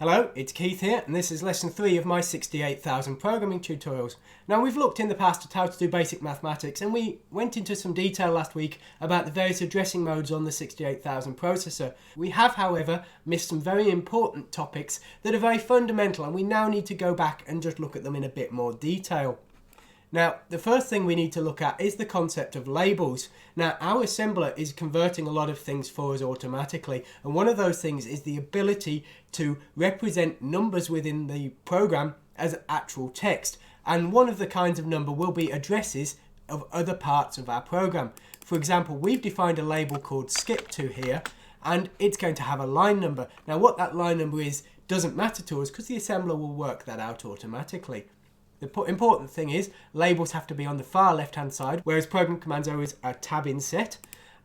Hello, it's Keith here, and this is lesson 3 of my 68,000 programming tutorials. Now, we've looked in the past at how to do basic mathematics, and we went into some detail last week about the various addressing modes on the 68,000 processor. We have, however, missed some very important topics that are very fundamental, and we now need to go back and just look at them in a bit more detail. Now, the first thing we need to look at is the concept of labels. Now, our assembler is converting a lot of things for us automatically, and one of those things is the ability to represent numbers within the program as actual text. And one of the kinds of number will be addresses of other parts of our program. For example, we've defined a label called skip2 here, and it's going to have a line number. Now, what that line number is doesn't matter to us because the assembler will work that out automatically. The important thing is labels have to be on the far left hand side, whereas program commands are always a tab inset,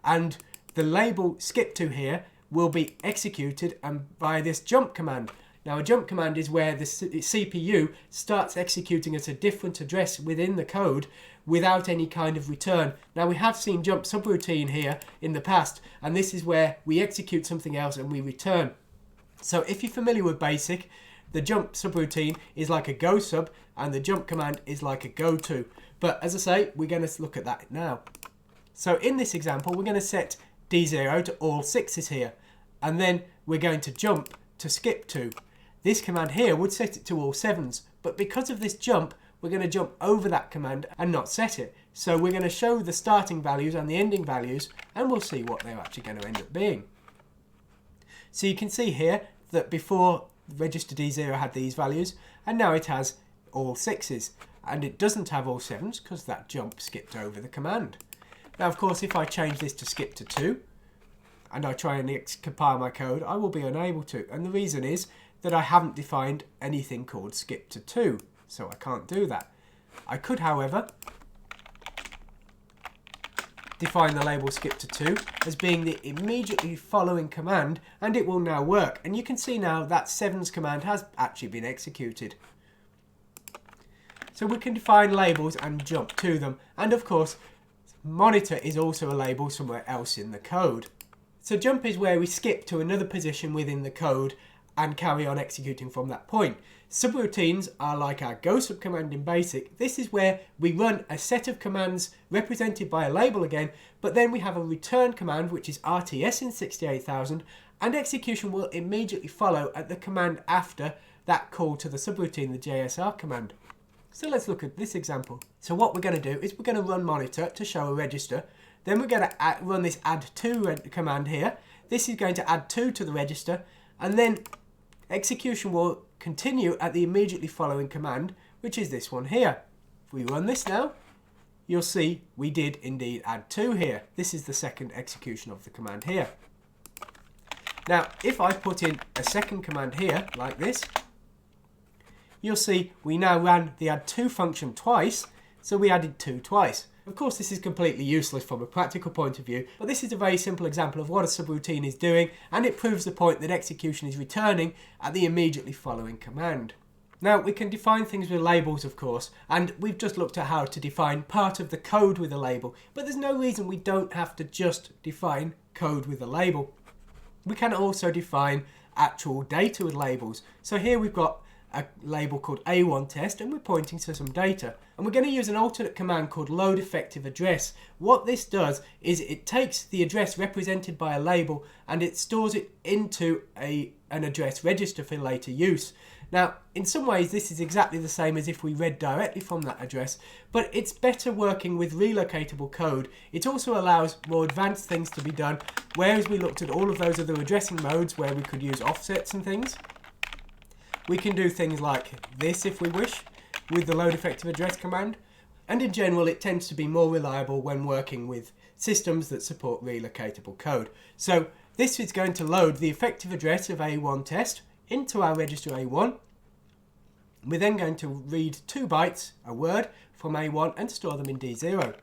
and the label skip2 here will be executed by this jump command. Now, a jump command is where the CPU starts executing at a different address within the code without any kind of return. Now, we have seen jump subroutine here in the past, and this is where we execute something else and we return. So if you're familiar with BASIC, the jump subroutine is like a go sub and the jump command is like a go to. But as I say, we're going to look at that now. So in this example, we're going to set D0 to all sixes here, and then we're going to jump to skip2. This command here would set it to all sevens, but because of this jump, we're going to jump over that command and not set it. So we're going to show the starting values and the ending values, and we'll see what they're actually going to end up being. So you can see here that before register D0 had these values, and now it has all sixes, and it doesn't have all sevens because that jump skipped over the command. Now, of course, if I change this to skip to 2 and I try and compile my code, I will be unable to, and the reason is that I haven't defined anything called skip to 2, so I can't do that. I could, however, define the label skip to 2 as being the immediately following command, and it will now work. And you can see now that sevens command has actually been executed. So we can define labels and jump to them, and of course monitor is also a label somewhere else in the code. So jump is where we skip to another position within the code and carry on executing from that point. Subroutines are like our go sub command in BASIC. This is where we run a set of commands represented by a label again, but then we have a return command which is RTS in 68,000, and execution will immediately follow at the command after that call to the subroutine, the JSR command. So let's look at this example. So what we're going to do is we're going to run monitor to show a register. Then we're going to run this add to command here. This is going to add 2 to the register, and then execution will continue at the immediately following command, which is this one here. If we run this now, you'll see we did indeed add 2 here. This is the second execution of the command here. Now, if I put in a second command here, like this, you'll see we now ran the add 2 function twice, so we added 2 twice. Of course, this is completely useless from a practical point of view, but this is a very simple example of what a subroutine is doing, and it proves the point that execution is returning at the immediately following command. Now, we can define things with labels, of course, and we've just looked at how to define part of the code with a label, but there's no reason we don't have to just define code with a label. We can also define actual data with labels. So here we've got a label called A1 test, and we're pointing to some data, and we're going to use an alternate command called load effective address. What this does is it takes the address represented by a label and it stores it into an address register for later use. Now, in some ways this is exactly the same as if we read directly from that address, but it's better working with relocatable code. It also allows more advanced things to be done, whereas we looked at all of those other addressing modes where we could use offsets and things. We can do things like this if we wish with the load effective address command, and in general it tends to be more reliable when working with systems that support relocatable code. So this is going to load the effective address of A1 test into our register A1. We're then going to read 2 bytes, a word, from A1 and store them in D0.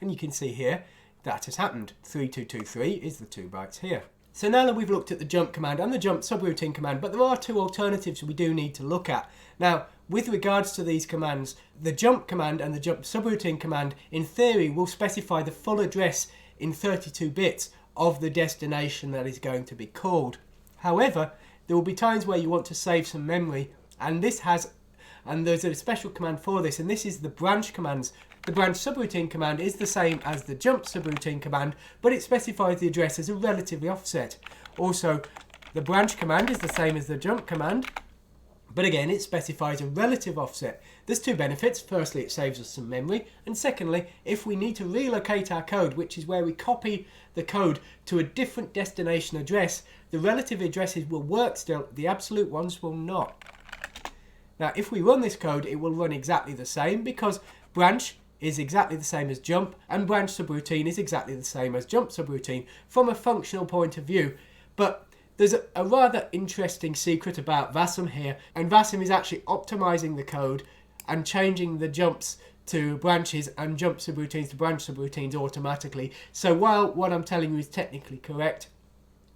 And you can see here that has happened. 3223 is the 2 bytes here. So now that we've looked at the jump command and the jump subroutine command, but there are 2 alternatives we do need to look at. Now, with regards to these commands, the jump command and the jump subroutine command, in theory, will specify the full address in 32 bits of the destination that is going to be called. However, there will be times where you want to save some memory, and there's a special command for this, and this is the branch commands. The branch subroutine command is the same as the jump subroutine command, but it specifies the address as a relative offset. Also, the branch command is the same as the jump command, but again, it specifies a relative offset. There's two benefits. Firstly, it saves us some memory. And secondly, if we need to relocate our code, which is where we copy the code to a different destination address, the relative addresses will work still, the absolute ones will not. Now, if we run this code, it will run exactly the same because branch is exactly the same as jump and branch subroutine is exactly the same as jump subroutine from a functional point of view. But there's a rather interesting secret about Wasm here, and Wasm is actually optimizing the code and changing the jumps to branches and jump subroutines to branch subroutines automatically. So while what I'm telling you is technically correct,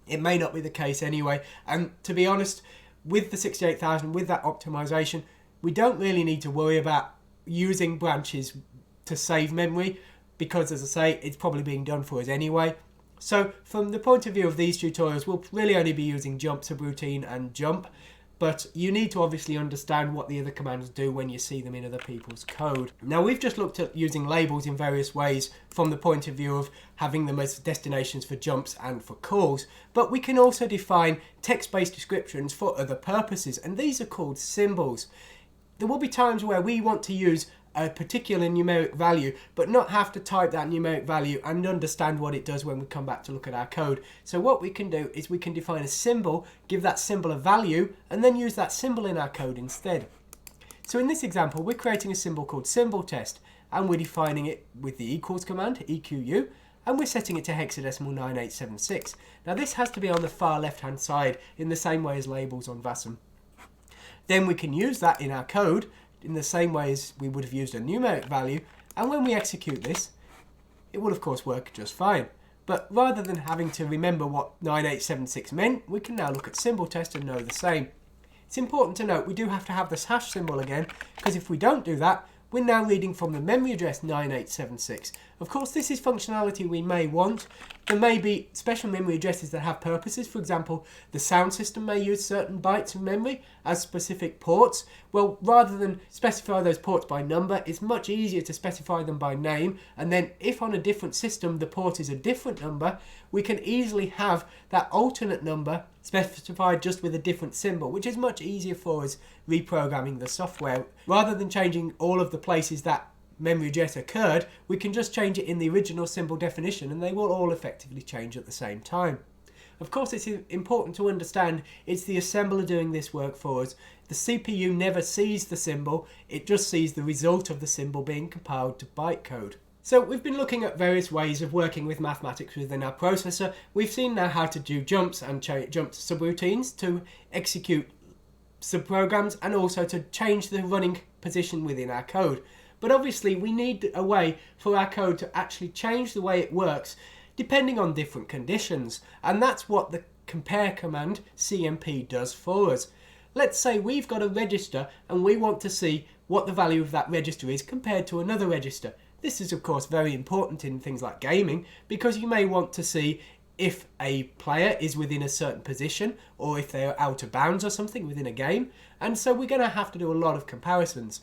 it may not be the case anyway. And to be honest, with the 68,000, with that optimization, we don't really need to worry about using branches to save memory because, as I say, it's probably being done for us anyway. So from the point of view of these tutorials, we'll really only be using jump, subroutine and jump, but you need to obviously understand what the other commands do when you see them in other people's code. Now, we've just looked at using labels in various ways from the point of view of having them as destinations for jumps and for calls, but we can also define text-based descriptions for other purposes, and these are called symbols. There will be times where we want to use a particular numeric value but not have to type that numeric value and understand what it does when we come back to look at our code. So what we can do is we can define a symbol, give that symbol a value, and then use that symbol in our code instead. So in this example, we're creating a symbol called symbol test, and we're defining it with the equals command, EQU, and we're setting it to hexadecimal 9876. Now this has to be on the far left hand side in the same way as labels on Wasm. Then we can use that in our code in the same way as we would have used a numeric value, and when we execute this, it will of course work just fine. But rather than having to remember what 9876 meant, we can now look at symbol test and know the same. It's important to note we do have to have this hash symbol again, because if we don't do that, we're now reading from the memory address 9876. Of course, this is functionality we may want. There may be special memory addresses that have purposes. For example, the sound system may use certain bytes of memory as specific ports. Well, rather than specify those ports by number, it's much easier to specify them by name. And then if on a different system the port is a different number, we can easily have that alternate number specified just with a different symbol, which is much easier for us reprogramming the software. Rather than changing all of the places that memory address occurred, we can just change it in the original symbol definition and they will all effectively change at the same time. Of course, it's important to understand it's the assembler doing this work for us. The CPU never sees the symbol, it just sees the result of the symbol being compiled to bytecode. So we've been looking at various ways of working with mathematics within our processor. We've seen now how to do jumps and jump subroutines to execute subprograms and also to change the running position within our code. But obviously we need a way for our code to actually change the way it works depending on different conditions, and that's what the compare command CMP does for us. Let's say we've got a register and we want to see what the value of that register is compared to another register. This is of course very important in things like gaming because you may want to see if a player is within a certain position or if they are out of bounds or something within a game, and so we're going to have to do a lot of comparisons.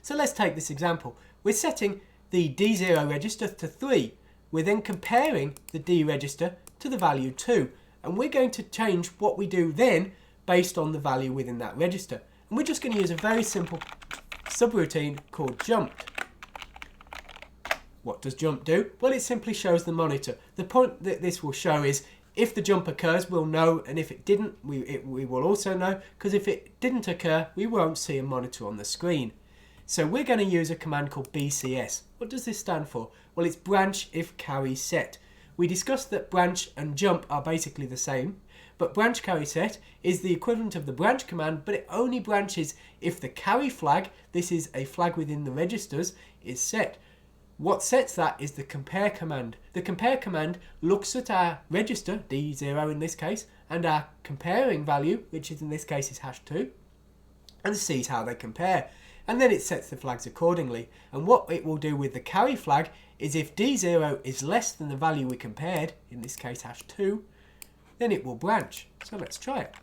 So let's take this example. We're setting the D0 register to 3. We're then comparing the D register to the value 2. And we're going to change what we do then based on the value within that register. And we're just going to use a very simple subroutine called jump. What does jump do? Well, it simply shows the monitor. The point that this will show is if the jump occurs, we'll know, and if it didn't, we will also know, because if it didn't occur, we won't see a monitor on the screen. So we're going to use a command called BCS. What does this stand for? Well, it's branch if carry set. We discussed that branch and jump are basically the same, but branch carry set is the equivalent of the branch command, but it only branches if the carry flag, this is a flag within the registers, is set. What sets that is the compare command. The compare command looks at our register, D0 in this case, and our comparing value, which is in this case is #2, and sees how they compare. And then it sets the flags accordingly. And what it will do with the carry flag is if D0 is less than the value we compared, in this case #2, then it will branch. So let's try it.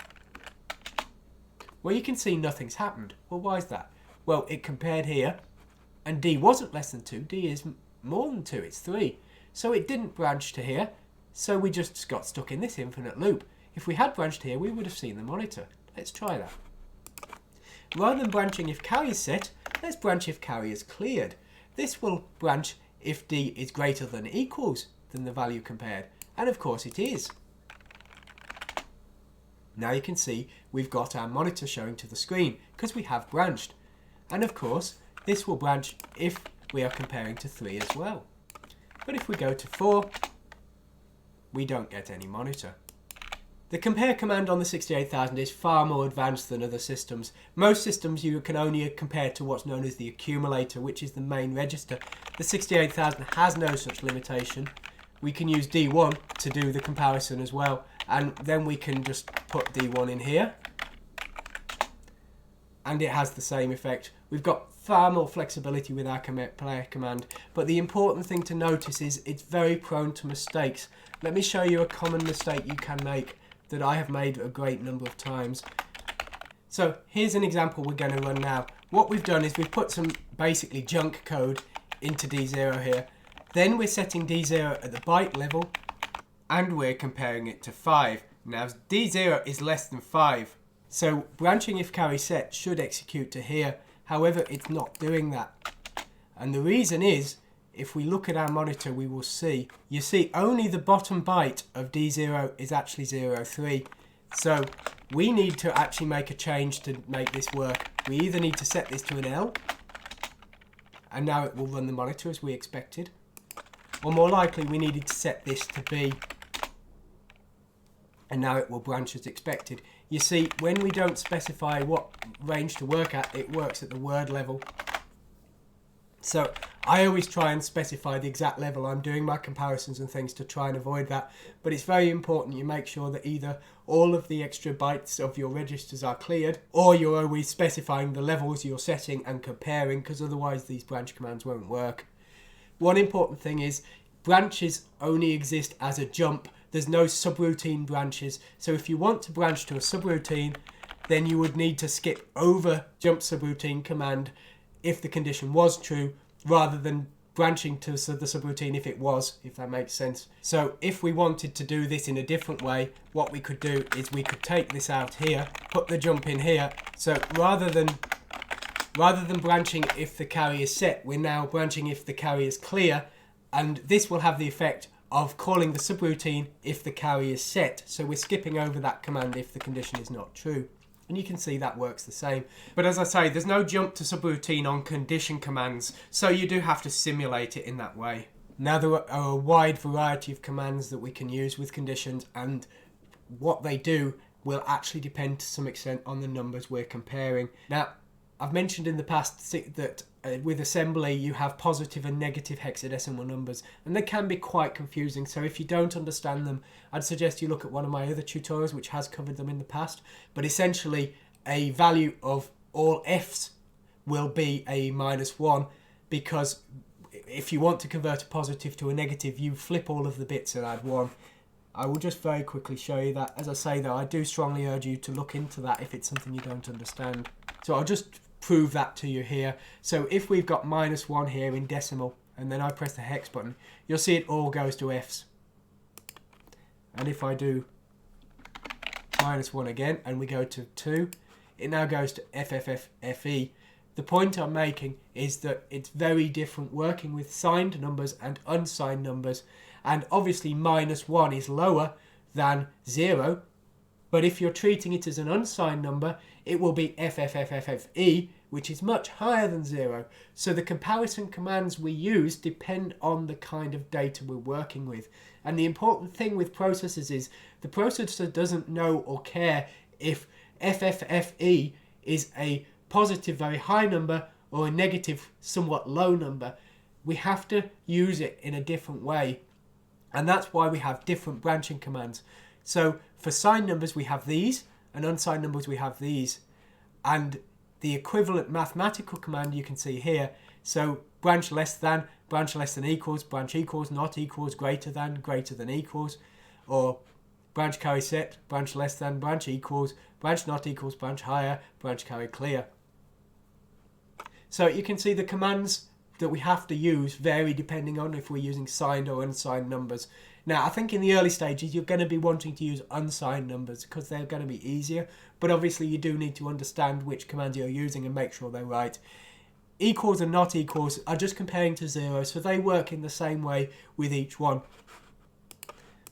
Well, you can see nothing's happened. Well, why is that? Well, it compared here, and D wasn't less than 2. D is more than 2, it's 3. So it didn't branch to here, so we just got stuck in this infinite loop. If we had branched here, we would have seen the monitor. Let's try that. Rather than branching if carry is set, let's branch if carry is cleared. This will branch if D is greater than or equals than the value compared. And of course it is. Now you can see we've got our monitor showing to the screen because we have branched. And of course this will branch if we are comparing to 3 as well. But if we go to 4, we don't get any monitor. The compare command on the 68000 is far more advanced than other systems. Most systems you can only compare to what's known as the accumulator, which is the main register. The 68000 has no such limitation. We can use D1 to do the comparison as well, and then we can just put D1 in here and it has the same effect. We've got far more flexibility with our compare command, but the important thing to notice is it's very prone to mistakes. Let me show you a common mistake you can make that I have made a great number of times. So here's an example we're going to run now. What we've done is we've put some basically junk code into D0 here. Then we're setting D0 at the byte level and we're comparing it to 5. Now D0 is less than 5. So branching if carry set should execute to here. However, it's not doing that. And the reason is, if we look at our monitor, we will see, you see only the bottom byte of D0 is actually 03. So we need to actually make a change to make this work. We either need to set this to an L, and now it will run the monitor as we expected, or more likely we needed to set this to B, and now it will branch as expected. You see, when we don't specify what range to work at, it works at the word level. So I always try and specify the exact level I'm doing my comparisons and things to try and avoid that. But it's very important you make sure that either all of the extra bytes of your registers are cleared, or you're always specifying the levels you're setting and comparing, because otherwise these branch commands won't work. One important thing is branches only exist as a jump. There's no subroutine branches. So if you want to branch to a subroutine, then you would need to skip over jump subroutine command if the condition was true, rather than branching to the subroutine if it was, if that makes sense. So if we wanted to do this in a different way, what we could do is we could take this out here, put the jump in here. So rather than branching if the carry is set, we're now branching if the carry is clear, and this will have the effect of calling the subroutine if the carry is set. So we're skipping over that command if the condition is not true. And you can see that works the same. But as I say, there's no jump to subroutine on condition commands, so you do have to simulate it in that way. Now there are a wide variety of commands that we can use with conditions, and what they do will actually depend to some extent on the numbers we're comparing. Now, I've mentioned in the past that with assembly you have positive and negative hexadecimal numbers, and they can be quite confusing. So if you don't understand them, I'd suggest you look at one of my other tutorials which has covered them in the past. But essentially a value of all F's will be a -1, because if you want to convert a positive to a negative, you flip all of the bits and add 1. I will just very quickly show you that. As I say though, I do strongly urge you to look into that if it's something you don't understand. So I'll just prove that to you here. So if we've got -1 here in decimal, and then I press the hex button, you'll see it all goes to F's. And if I do -1 again, and we go to 2, it now goes to FFFFE. The point I'm making is that it's very different working with signed numbers and unsigned numbers, and obviously -1 is lower than 0, but if you're treating it as an unsigned number, it will be FFFFFE, which is much higher than 0. So the comparison commands we use depend on the kind of data we're working with. And the important thing with processors is the processor doesn't know or care if FFFE is a positive very high number or a negative somewhat low number. We have to use it in a different way. And that's why we have different branching commands. So for signed numbers we have these, and unsigned numbers we have these. And the equivalent mathematical command you can see here. So branch less than equals, branch equals, not equals, greater than equals, or branch carry set, branch less than, branch equals, branch not equals branch higher, branch carry clear. So you can see the commands that we have to use vary depending on if we're using signed or unsigned numbers. Now, I think in the early stages, you're going to be wanting to use unsigned numbers because they're going to be easier. But obviously, you do need to understand which commands you're using and make sure they're right. Equals and not equals are just comparing to 0, so they work in the same way with each one.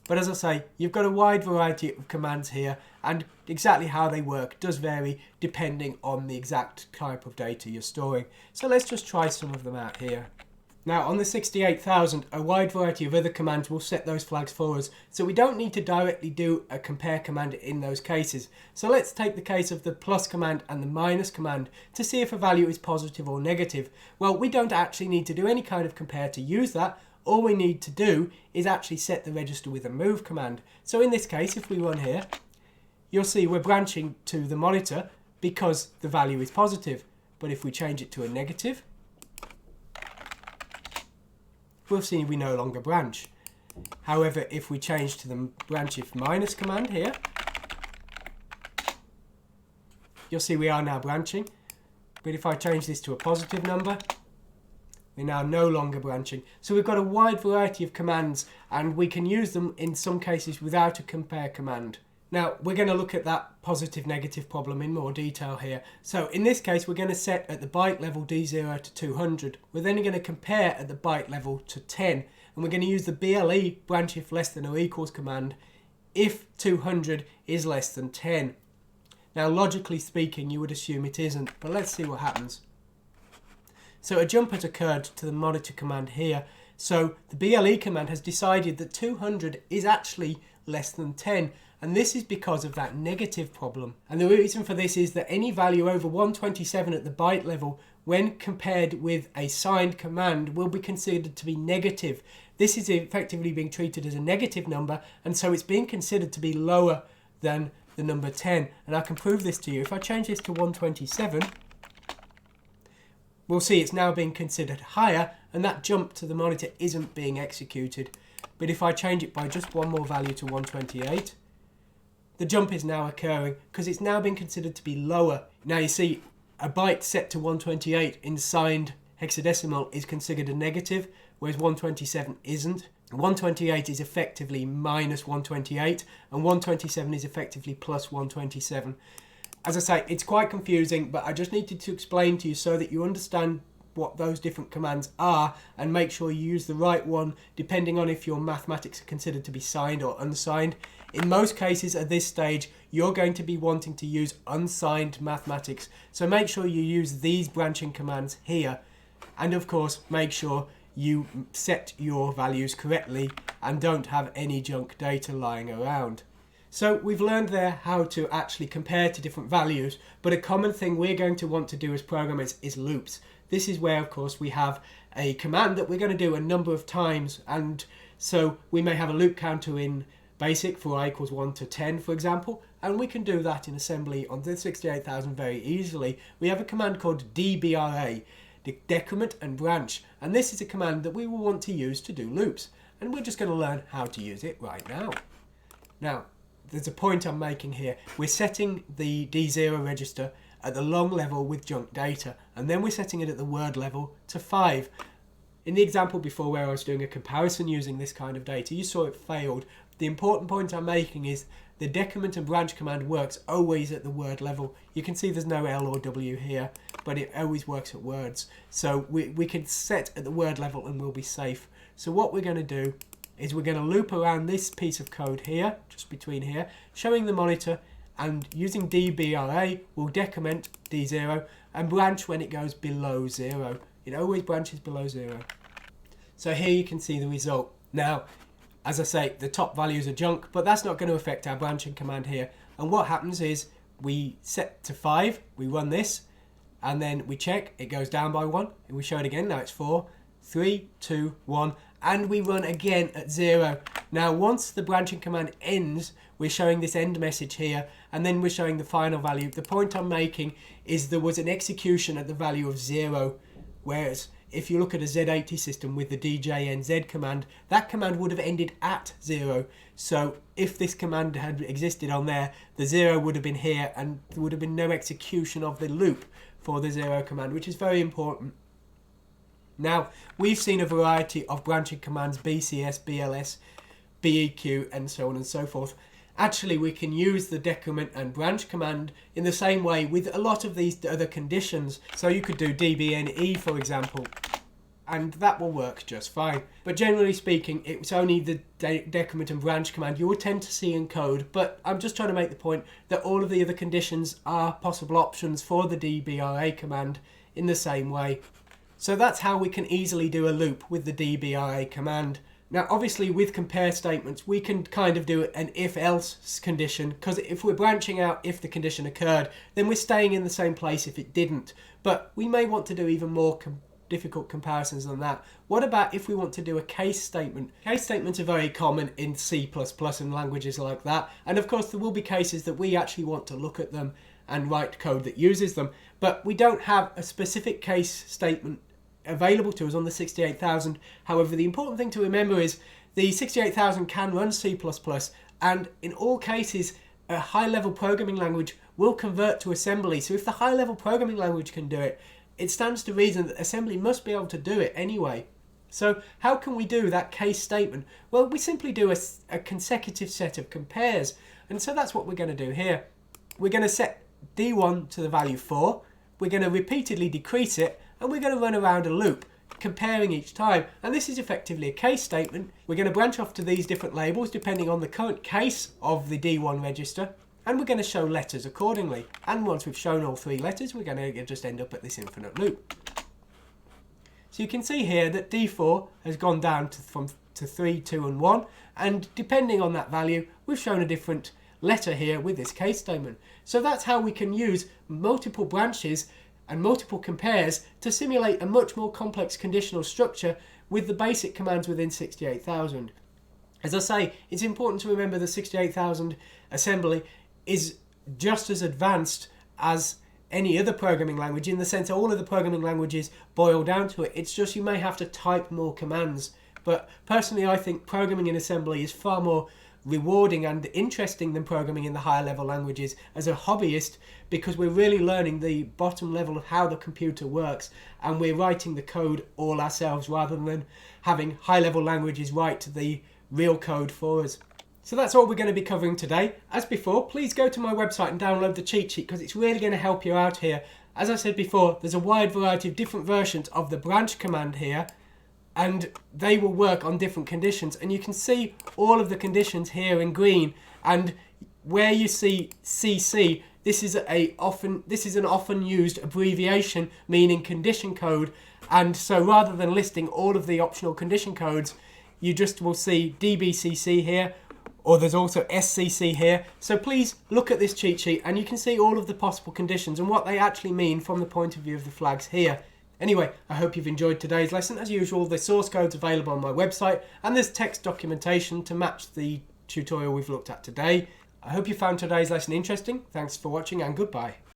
But as I say, you've got a wide variety of commands here, and exactly how they work does vary depending on the exact type of data you're storing. So let's just try some of them out here. Now on the 68,000, a wide variety of other commands will set those flags for us, so we don't need to directly do a compare command in those cases. So let's take the case of the plus command and the minus command to see if a value is positive or negative. Well, we don't actually need to do any kind of compare to use that. All we need to do is actually set the register with a move command. So in this case, if we run here, you'll see we're branching to the monitor because the value is positive. But if we change it to a negative, we'll see we no longer branch. However, if we change to the branch if minus command here, you'll see we are now branching. But if I change this to a positive number, we're now no longer branching. So we've got a wide variety of commands, and we can use them in some cases without a compare command. Now, we're going to look at that positive negative problem in more detail here. So in this case, we're going to set at the byte level D0 to 200. We're then going to compare at the byte level to 10. And we're going to use the BLE branch if less than or equals command if 200 is less than 10. Now, logically speaking, you would assume it isn't, but let's see what happens. So a jump has occurred to the monitor command here. So the BLE command has decided that 200 is actually less than 10. And this is because of that negative problem. And the reason for this is that any value over 127 at the byte level, when compared with a signed command, will be considered to be negative. This is effectively being treated as a negative number, and so it's being considered to be lower than the number 10. And I can prove this to you. If I change this to 127, we'll see it's now being considered higher, and that jump to the monitor isn't being executed. But if I change it by just one more value to 128, the jump is now occurring because it's now being considered to be lower. Now you see a byte set to 128 in signed hexadecimal is considered a negative, whereas 127 isn't. 128 is effectively minus 128, and 127 is effectively plus 127. As I say, it's quite confusing, but I just needed to explain to you so that you understand what those different commands are and make sure you use the right one depending on if your mathematics are considered to be signed or unsigned. In most cases at this stage, you're going to be wanting to use unsigned mathematics, so make sure you use these branching commands here, and of course make sure you set your values correctly and don't have any junk data lying around. So we've learned there how to actually compare to different values, but a common thing we're going to want to do as programmers is loops. This is where, of course, we have a command that we're going to do a number of times, and so we may have a loop counter in BASIC for I equals 1 to 10, for example, and we can do that in assembly on the 68,000 very easily. We have a command called DBRA, decrement and branch, and this is a command that we will want to use to do loops, and we're just going to learn how to use it right now. Now, there's a point I'm making here. We're setting the D0 register at the long level with junk data, and then we're setting it at the word level to 5. In the example before where I was doing a comparison using this kind of data, you saw it failed. The important point I'm making is the decrement and branch command works always at the word level. You can see there's no L or W here, but it always works at words. So we can set at the word level and we'll be safe. So what we're going to do is we're going to loop around this piece of code here, just between here, showing the monitor, and using DBRA will decrement D0 and branch when it goes below 0. It always branches below 0. So here you can see the result. Now, as I say, the top values are junk, but that's not going to affect our branching command here. And what happens is we set to 5, we run this, and then we check, it goes down by 1, and we show it again, now it's 4, 3, 2, 1, and we run again at 0. Now once the branching command ends, we're showing this end message here, and then we're showing the final value. The point I'm making is there was an execution at the value of 0, whereas if you look at a Z80 system with the DJNZ command, that command would have ended at 0. So if this command had existed on there, the 0 would have been here and there would have been no execution of the loop for the 0 command, which is very important. Now, we've seen a variety of branching commands, BCS, BLS, BEQ, and so on and so forth. Actually, we can use the decrement and branch command in the same way with a lot of these other conditions. So you could do DBNE, for example, and that will work just fine. But generally speaking, it's only the decrement and branch command you will tend to see in code. But I'm just trying to make the point that all of the other conditions are possible options for the DBRA command in the same way. So that's how we can easily do a loop with the DBRA command. Now, obviously, with compare statements, we can kind of do an if-else condition, because if we're branching out if the condition occurred, then we're staying in the same place if it didn't. But we may want to do even more difficult comparisons than that. What about if we want to do a case statement? Case statements are very common in C++ and languages like that. And of course, there will be cases that we actually want to look at them and write code that uses them. But we don't have a specific case statement available to us on the 68000. However, the important thing to remember is the 68000 can run C++, and in all cases a high-level programming language will convert to assembly. So if the high-level programming language can do it, it stands to reason that assembly must be able to do it anyway. So how can we do that case statement? Well, we simply do a consecutive set of compares, and so that's what we're going to do here. We're going to set D1 to the value 4, we're going to repeatedly decrease it, and we're going to run around a loop, comparing each time. And this is effectively a case statement. We're going to branch off to these different labels depending on the current case of the D1 register, and we're going to show letters accordingly. And once we've shown all 3 letters, we're going to just end up at this infinite loop. So you can see here that D4 has gone down to 3, 2, and 1, and depending on that value, we've shown a different letter here with this case statement. So that's how we can use multiple branches and multiple compares to simulate a much more complex conditional structure with the basic commands within 68000. As I say, it's important to remember the 68000 assembly is just as advanced as any other programming language, in the sense that all of the programming languages boil down to it. It's just you may have to type more commands. But personally, I think programming in assembly is far more rewarding and interesting than programming in the higher level languages as a hobbyist, because we're really learning the bottom level of how the computer works, and we're writing the code all ourselves rather than having high level languages write the real code for us. So that's all we're going to be covering today. As before, please go to my website and download the cheat sheet, because it's really going to help you out here. As I said before, there's a wide variety of different versions of the branch command here, and they will work on different conditions, and you can see all of the conditions here in green. And where you see CC, this is an often used abbreviation meaning condition code, and so rather than listing all of the optional condition codes, you just will see DBCC here, or there's also SCC here. So please look at this cheat sheet and you can see all of the possible conditions and what they actually mean from the point of view of the flags here. Anyway, I hope you've enjoyed today's lesson. As usual, the source code's available on my website, and there's text documentation to match the tutorial we've looked at today. I hope you found today's lesson interesting. Thanks for watching, and goodbye.